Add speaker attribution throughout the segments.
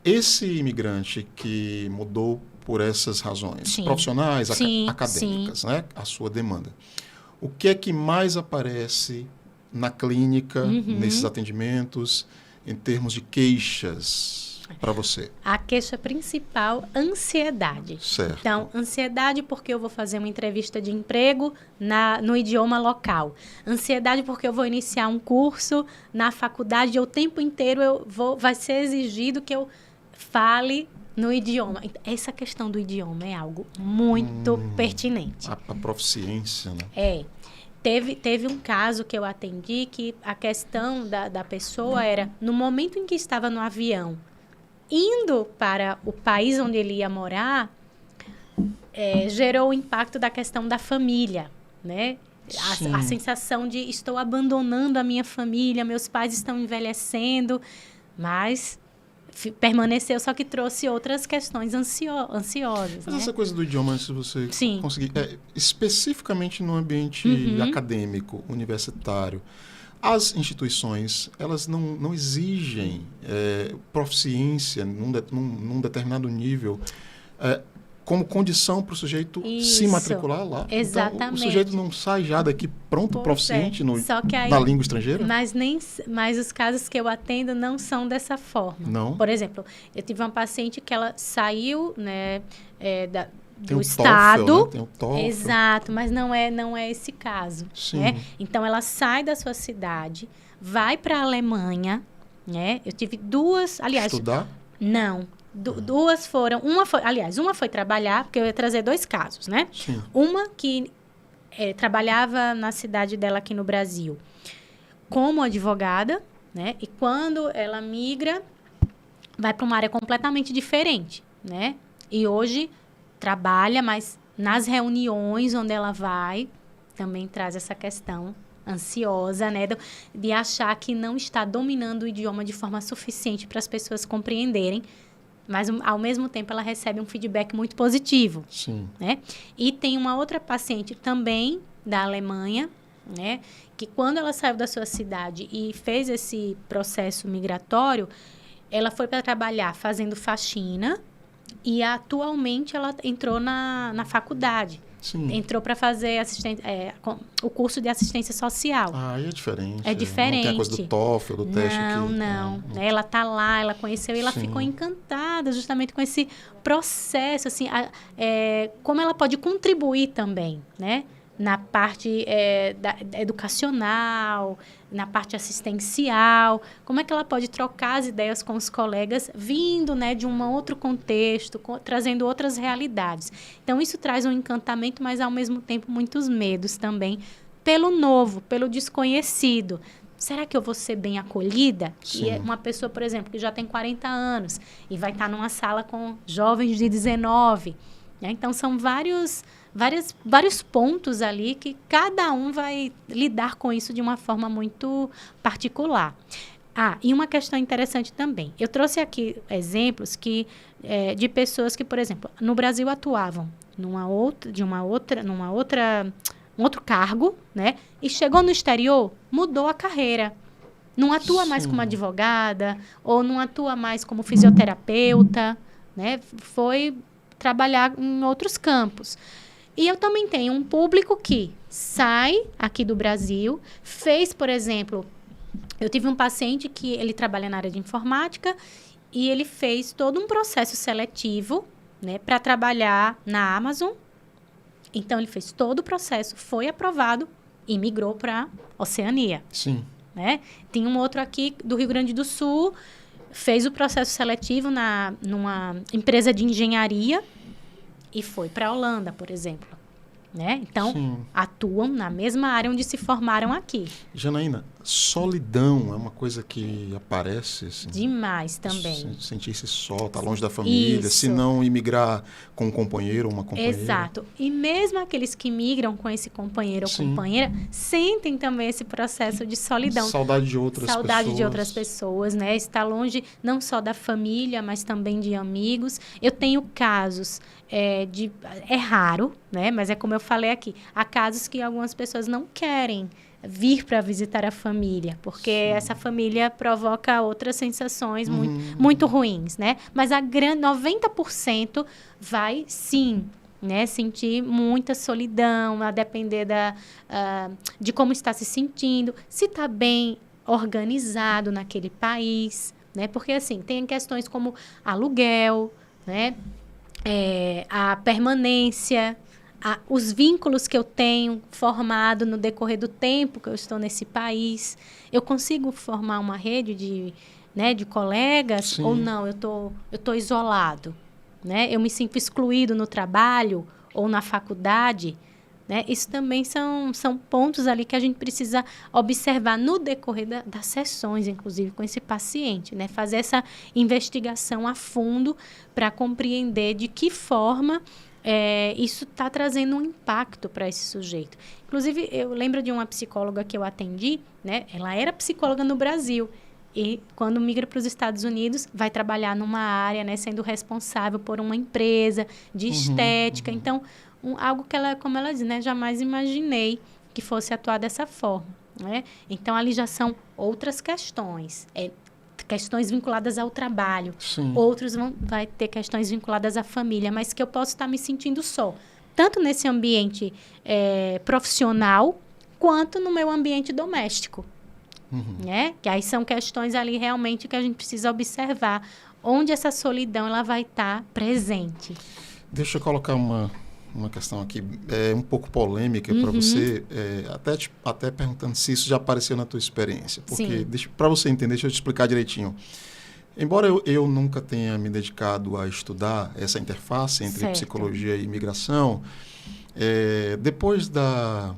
Speaker 1: esse imigrante que mudou por essas razões
Speaker 2: Sim.
Speaker 1: profissionais,
Speaker 2: Sim,
Speaker 1: acadêmicas, né? A sua demanda. O que é que mais aparece na clínica, nesses atendimentos, em termos de queixas para você?
Speaker 2: A queixa principal, ansiedade.
Speaker 1: Certo.
Speaker 2: Então, ansiedade porque eu vou fazer uma entrevista de emprego no idioma local. Ansiedade porque eu vou iniciar um curso na faculdade e o tempo inteiro vai ser exigido que eu fale no idioma. Essa questão do idioma é algo muito pertinente.
Speaker 1: A proficiência, né?
Speaker 2: Teve um caso que eu atendi que a questão da pessoa era, no momento em que estava no avião, indo para o país onde ele ia morar, gerou o impacto da questão da família, né? A sensação de estou abandonando a minha família, meus pais estão envelhecendo, mas permaneceu, só que trouxe outras questões ansiosas.
Speaker 1: Mas
Speaker 2: né?
Speaker 1: essa coisa do idioma, se você conseguir... especificamente no ambiente acadêmico, universitário, as instituições, elas não exigem proficiência num determinado nível como condição para o sujeito se matricular lá.
Speaker 2: Exatamente.
Speaker 1: Então, o sujeito não sai já daqui pronto, proficiente na língua estrangeira?
Speaker 2: Mas os casos que eu atendo não são dessa forma.
Speaker 1: Não?
Speaker 2: Por exemplo, eu tive uma paciente que ela saiu, né, do
Speaker 1: TOEFL,
Speaker 2: estado.
Speaker 1: né? Tem o TOEFL.
Speaker 2: Exato, mas não é esse caso. Né? Então, ela sai da sua cidade, vai para a Alemanha, né? Eu tive duas... Aliás,
Speaker 1: estudar?
Speaker 2: Não. Duas foram... Uma foi trabalhar, porque eu ia trazer dois casos, né?
Speaker 1: Sim.
Speaker 2: Uma que trabalhava na cidade dela aqui no Brasil como advogada, né? E quando ela migra, vai para uma área completamente diferente, né? E hoje trabalha, mas nas reuniões onde ela vai, também traz essa questão ansiosa, né? De achar que não está dominando o idioma de forma suficiente para as pessoas compreenderem, mas, ao mesmo tempo, ela recebe um feedback muito positivo.
Speaker 1: Sim.
Speaker 2: Né? E tem uma outra paciente também da Alemanha, né? Que quando ela saiu da sua cidade e fez esse processo migratório, ela foi para trabalhar fazendo faxina e, atualmente, ela entrou na faculdade.
Speaker 1: Sim.
Speaker 2: Entrou para fazer o curso de assistência social.
Speaker 1: Aí é diferente.
Speaker 2: É diferente.
Speaker 1: Não tem a coisa do TOEFL, do teste aqui.
Speaker 2: Não. Ela está lá, ela conheceu e ela ficou encantada justamente com esse processo, assim, como ela pode contribuir também, né? Na parte educacional, na parte assistencial, como é que ela pode trocar as ideias com os colegas, vindo, né, de um outro contexto, trazendo outras realidades. Então, isso traz um encantamento, mas, ao mesmo tempo, muitos medos também, pelo novo, pelo desconhecido. Será que eu vou ser bem acolhida?
Speaker 1: Sim.
Speaker 2: E uma pessoa, por exemplo, que já tem 40 anos e vai estar numa sala com jovens de 19. Né? Então, são vários pontos ali que cada um vai lidar com isso de uma forma muito particular. E uma questão interessante também. Eu trouxe aqui exemplos de pessoas que, por exemplo, no Brasil atuavam num outro cargo, né? E chegou no exterior, mudou a carreira. Não atua mais como advogada ou não atua mais como fisioterapeuta, né? Foi trabalhar em outros campos. E eu também tenho um público que sai aqui do Brasil, fez, por exemplo, eu tive um paciente que ele trabalha na área de informática e ele fez todo um processo seletivo, né, para trabalhar na Amazon. Então, ele fez todo o processo, foi aprovado e migrou para Oceania.
Speaker 1: Sim.
Speaker 2: Né? Tem um outro aqui do Rio Grande do Sul, fez o processo seletivo numa empresa de engenharia e foi para a Holanda, por exemplo. Né? Então, atuam na mesma área onde se formaram aqui.
Speaker 1: Janaína, solidão é uma coisa que aparece? Assim,
Speaker 2: demais também.
Speaker 1: Sentir-se só, estar longe da família, isso. Se não imigrar com um companheiro ou uma companheira.
Speaker 2: Exato. E mesmo aqueles que migram com esse companheiro ou companheira, sentem também esse processo de solidão.
Speaker 1: Saudade de outras pessoas.
Speaker 2: Saudade de outras pessoas, né? Estar longe não só da família, mas também de amigos. Eu tenho casos... É raro, né? Mas é como eu falei aqui. Há casos que algumas pessoas não querem vir para visitar a família, porque essa família provoca outras sensações muito ruins, né? Mas 90% vai, sim, né, sentir muita solidão, a depender de como está se sentindo, se está bem organizado naquele país, né? Porque, assim, tem questões como aluguel, né? A permanência, os vínculos que eu tenho formado no decorrer do tempo que eu estou nesse país. Eu consigo formar uma rede de colegas? Sim. Ou não? Eu tô isolado, né? Eu me sinto excluído no trabalho ou na faculdade, né? Isso também são pontos ali que a gente precisa observar no decorrer das sessões, inclusive com esse paciente, né? Fazer essa investigação a fundo para compreender de que forma isso está trazendo um impacto para esse sujeito. Inclusive, eu lembro de uma psicóloga que eu atendi, né? Ela era psicóloga no Brasil e, quando migra para os Estados Unidos, vai trabalhar numa área, né? Sendo responsável por uma empresa de estética. Então, algo que ela, como ela diz, né? Jamais imaginei que fosse atuar dessa forma, né? Então, ali já são outras questões. Questões vinculadas ao trabalho. Sim. Outros vai ter questões vinculadas à família, mas que eu posso estar me sentindo só. Tanto nesse ambiente profissional, quanto no meu ambiente doméstico. Né? Que aí são questões ali realmente que a gente precisa observar. Onde essa solidão ela vai estar presente.
Speaker 1: Deixa eu colocar uma questão aqui um pouco polêmica para você, até perguntando se isso já apareceu na tua experiência. Porque, para você entender, deixa eu te explicar direitinho. Embora eu nunca tenha me dedicado a estudar essa interface entre psicologia e imigração, depois da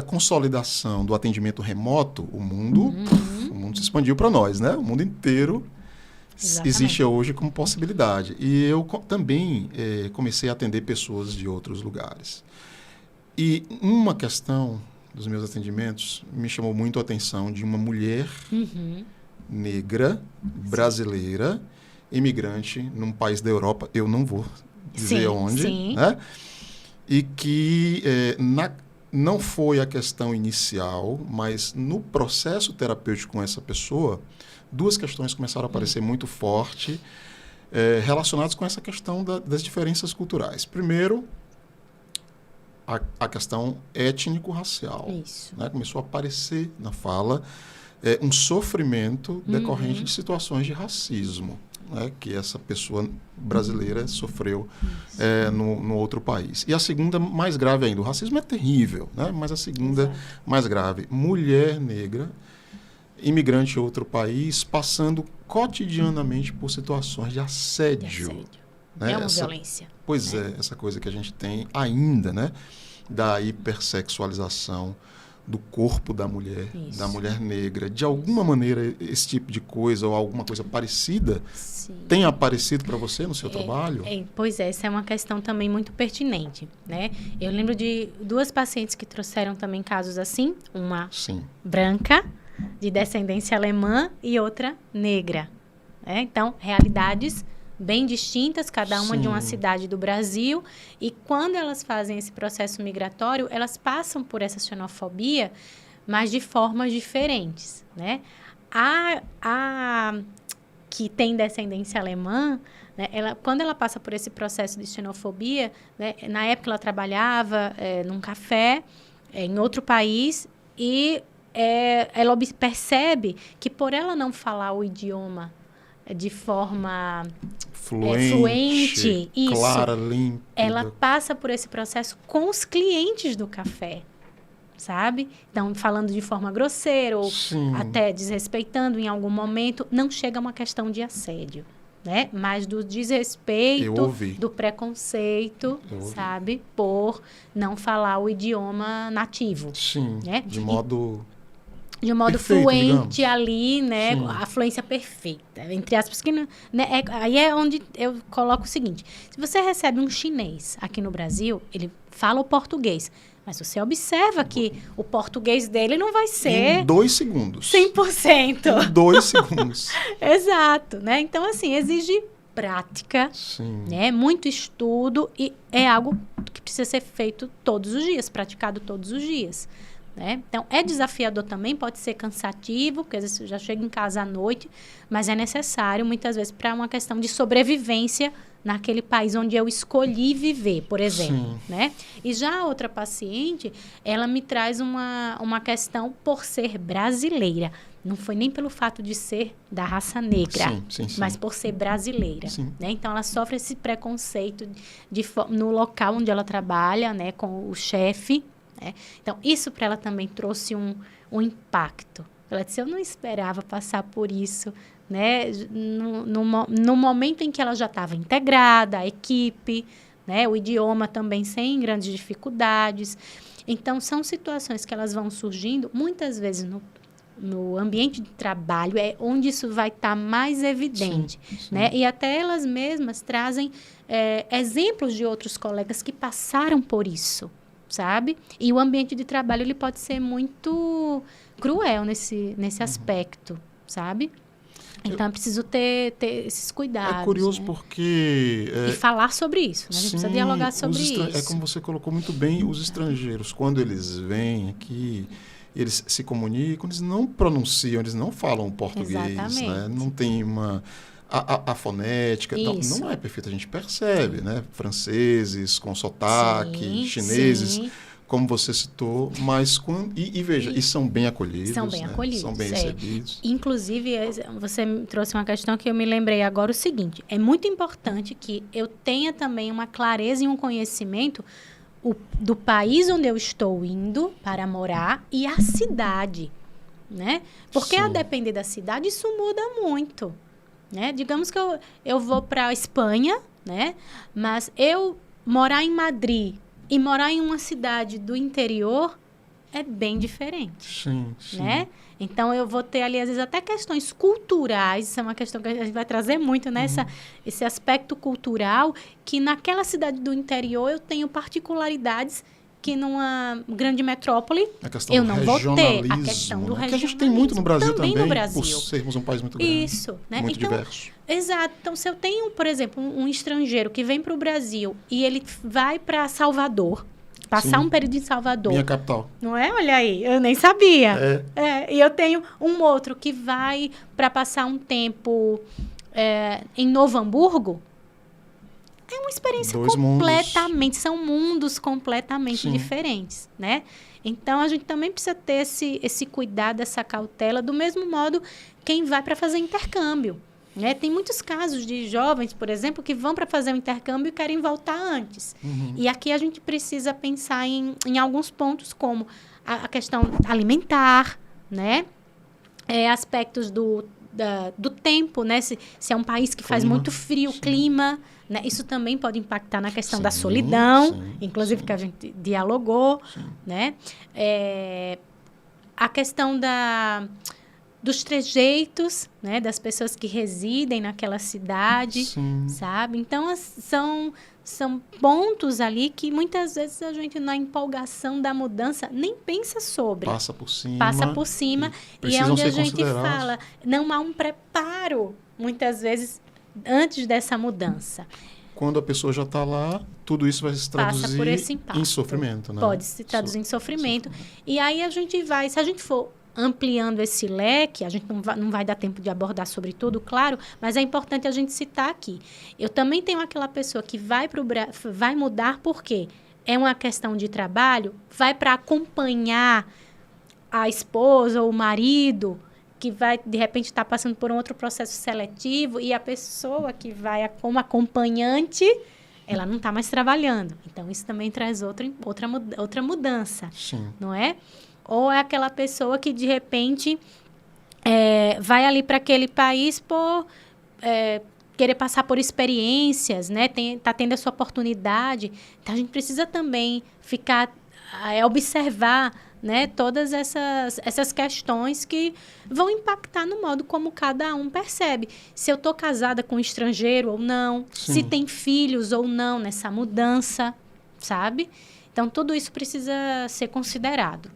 Speaker 1: consolidação do atendimento remoto, o mundo se expandiu para nós, né? O mundo inteiro existe hoje como possibilidade. E eu também comecei a atender pessoas de outros lugares. E uma questão dos meus atendimentos me chamou muito a atenção de uma mulher negra, brasileira, imigrante num país da Europa, eu não vou dizer onde, né? E que não foi a questão inicial, mas no processo terapêutico com essa pessoa, duas questões começaram a aparecer muito forte, relacionadas com essa questão das diferenças culturais. Primeiro, a questão étnico-racial. Isso. Né? Começou a aparecer na fala um sofrimento decorrente de situações de racismo, né? Que essa pessoa brasileira sofreu no outro país. E a segunda, mais grave ainda. O racismo é terrível, né? Mas a segunda, mais grave. Mulher negra, imigrante em outro país, passando cotidianamente por situações de assédio. Né?
Speaker 2: É uma violência.
Speaker 1: Pois essa coisa que a gente tem ainda, né? Da hipersexualização do corpo da mulher negra. De alguma maneira, esse tipo de coisa ou alguma coisa parecida tem aparecido para você no seu trabalho?
Speaker 2: Pois essa é uma questão também muito pertinente, né? Eu lembro de duas pacientes que trouxeram também casos assim, uma branca, de descendência alemã, e outra negra. Né? Então, realidades bem distintas, cada uma de uma cidade do Brasil. E quando elas fazem esse processo migratório, elas passam por essa xenofobia, mas de formas diferentes. Né? A que tem descendência alemã, né, quando ela passa por esse processo de xenofobia, né, na época ela trabalhava num café em outro país e ela percebe que por ela não falar o idioma de forma fluente,
Speaker 1: clara, límpida,
Speaker 2: ela passa por esse processo com os clientes do café, sabe? Então, falando de forma grosseira ou até desrespeitando em algum momento, não chega a uma questão de assédio, né? Mas do desrespeito, do preconceito, sabe? Por não falar o idioma nativo.
Speaker 1: Sim, né? De modo
Speaker 2: perfeito, fluente, digamos. Ali, né? A fluência perfeita, entre aspas. Que, né? Aí é onde eu coloco o seguinte. Se você recebe um chinês aqui no Brasil, ele fala o português. Mas você observa que o português dele não vai ser...
Speaker 1: Em 2 segundos.
Speaker 2: 100%.
Speaker 1: Em 2 segundos.
Speaker 2: Exato, né? Então, assim, exige prática, né? Muito estudo e é algo que precisa ser feito todos os dias, praticado todos os dias. né? Então, é desafiador também, pode ser cansativo, porque às vezes eu já chego em casa à noite, mas é necessário, muitas vezes, para uma questão de sobrevivência naquele país onde eu escolhi viver, por exemplo, né? E já a outra paciente, ela me traz uma questão por ser brasileira. Não foi nem pelo fato de ser da raça negra, mas por ser brasileira, né? Então, ela sofre esse preconceito no local onde ela trabalha, né? Com o chefe, né? Então, isso para ela também trouxe um impacto. Ela disse, eu não esperava passar por isso, né? No momento em que ela já estava integrada, a equipe, né? O idioma também sem grandes dificuldades. Então, são situações que elas vão surgindo, muitas vezes no ambiente de trabalho, é onde isso vai estar mais evidente, né? E até elas mesmas trazem exemplos de outros colegas que passaram por isso, sabe? E o ambiente de trabalho, ele pode ser muito cruel nesse aspecto, sabe? Então, é preciso ter esses cuidados.
Speaker 1: É curioso, né? Porque...
Speaker 2: E falar sobre isso, né? A gente precisa dialogar sobre isso.
Speaker 1: É como você colocou muito bem, os estrangeiros, quando eles vêm aqui, eles se comunicam, eles não pronunciam, eles não falam português, né? Não tem a fonética, não é perfeita, a gente percebe, né? Franceses com sotaque, chineses... Como você citou, mas veja, e são bem acolhidos. São bem acolhidos. São bem recebidos.
Speaker 2: Inclusive, você me trouxe uma questão que eu me lembrei agora o seguinte: é muito importante que eu tenha também uma clareza e um conhecimento do país onde eu estou indo para morar e a cidade, né? Porque a depender da cidade, isso muda muito, né? Digamos que eu vou para a Espanha, né? Mas eu morar em Madrid e morar em uma cidade do interior é bem diferente. Né? Então, eu vou ter ali, às vezes, até questões culturais. Isso é uma questão que a gente vai trazer muito, né? Esse aspecto cultural, que naquela cidade do interior eu tenho particularidades que numa grande metrópole eu não vou ter. A questão do regionalismo.
Speaker 1: Que a gente tem muito no Brasil também
Speaker 2: no Brasil.
Speaker 1: Por sermos um país muito grande.
Speaker 2: Isso, né?
Speaker 1: Muito diverso.
Speaker 2: Exato. Então, se eu tenho, por exemplo, um estrangeiro que vem para o Brasil e ele vai para Salvador, passar um período em Salvador.
Speaker 1: Minha capital.
Speaker 2: Não é? Olha aí, eu nem sabia. E eu tenho um outro que vai para passar um tempo em Novo Hamburgo. É uma experiência são mundos completamente diferentes, né? Então, a gente também precisa ter esse cuidado, essa cautela, do mesmo modo quem vai para fazer intercâmbio. Né? Tem muitos casos de jovens, por exemplo, que vão para fazer um intercâmbio e querem voltar antes. E aqui a gente precisa pensar em alguns pontos, como a questão alimentar, né? Aspectos do tempo, né? Se é um país que faz muito frio, clima, né? Isso também pode impactar na questão da solidão, inclusive que a gente dialogou, né? A questão dos trejeitos, né, das pessoas que residem naquela cidade, sabe? Então, são pontos ali que muitas vezes a gente, na empolgação da mudança, nem pensa sobre.
Speaker 1: Passa por cima.
Speaker 2: E é onde a gente fala, não há um preparo, muitas vezes, antes dessa mudança.
Speaker 1: Quando a pessoa já está lá, tudo isso vai se traduzir em sofrimento, né?
Speaker 2: Pode se traduzir em sofrimento. E aí a gente vai, se a gente for ampliando esse leque, a gente não vai dar tempo de abordar sobre tudo, claro, mas é importante a gente citar aqui. Eu também tenho aquela pessoa que vai mudar porque é uma questão de trabalho, vai para acompanhar a esposa ou o marido, que vai, de repente, estar passando por um outro processo seletivo, e a pessoa que vai como acompanhante, ela não está mais trabalhando. Então, isso também traz outra mudança, não é? Ou é aquela pessoa que, de repente, vai ali para aquele país por querer passar por experiências, né? Tá tendo essa oportunidade. Então, a gente precisa também observar, né, todas essas questões que vão impactar no modo como cada um percebe. Se eu estou casada com um estrangeiro ou não, se tem filhos ou não nessa mudança, sabe? Então, tudo isso precisa ser considerado.